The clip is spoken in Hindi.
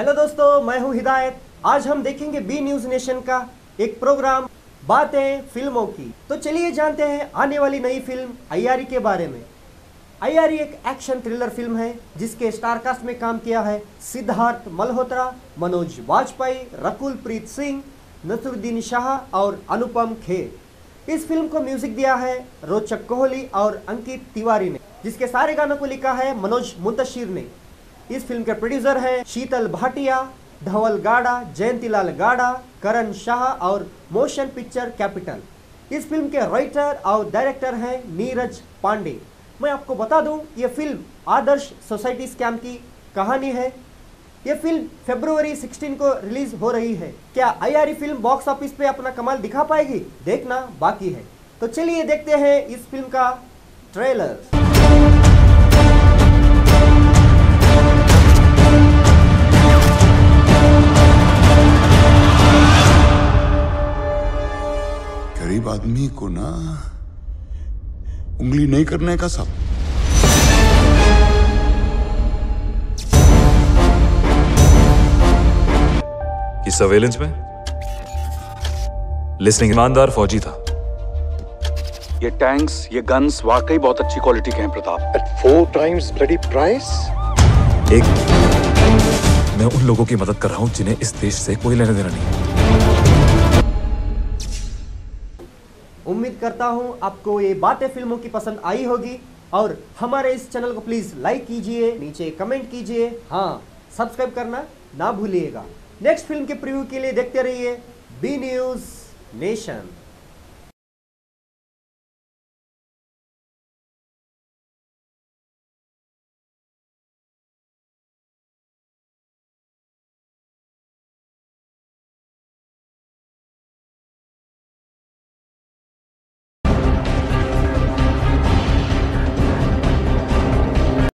हेलो दोस्तों, मैं हूं हिदायत। आज हम देखेंगे बी न्यूज नेशन का एक प्रोग्राम बातें फिल्मों की। तो चलिए जानते हैं आने वाली नई फिल्म अय्यारी के बारे में। अय्यारी एक एक्शन थ्रिलर फिल्म है जिसके स्टारकास्ट में काम किया है सिद्धार्थ मल्होत्रा, मनोज वाजपेयी, रकुल प्रीत सिंह, नसरुद्दीन शाह और अनुपम खेर। इस फिल्म को म्यूजिक दिया है रोचक कोहली और अंकित तिवारी ने, जिसके सारे गानों को लिखा है मनोज मुंतशिर ने। इस फिल्म के प्रोड्यूसर हैं शीतल भाटिया, धवल गाड़ा, जयंतीलाल गाड़ा, करण शाह और मोशन पिक्चर कैपिटल। इस फिल्म के राइटर और डायरेक्टर हैं नीरज पांडे। मैं आपको बता दूं, ये फिल्म आदर्श सोसाइटी स्कैम की कहानी है। ये फिल्म फरवरी 16 को रिलीज हो रही है। क्या अय्यारी फिल्म बॉक्स ऑफिस पे अपना कमाल दिखा पाएगी, देखना बाकी है। तो चलिए देखते हैं इस फिल्म का ट्रेलर। गरीब आदमी को ना उंगली नहीं करने का सब। इस सर्वेलेंस में लिस्टिंग ईमानदार फौजी था। ये टैंक्स, ये गन्स वाकई बहुत अच्छी क्वालिटी के हैं Pratap. At 4 times bloody price? मैं उन लोगों की मदद कर रहा हूं जिन्हें इस देश से कोई लेना देना नहीं। उम्मीद करता हूं आपको ये बातें फिल्मों की पसंद आई होगी और हमारे इस चैनल को प्लीज लाइक कीजिए, नीचे कमेंट कीजिए, हाँ सब्सक्राइब करना ना भूलिएगा। नेक्स्ट फिल्म के प्रीव्यू के लिए देखते रहिए बी न्यूज नेशन।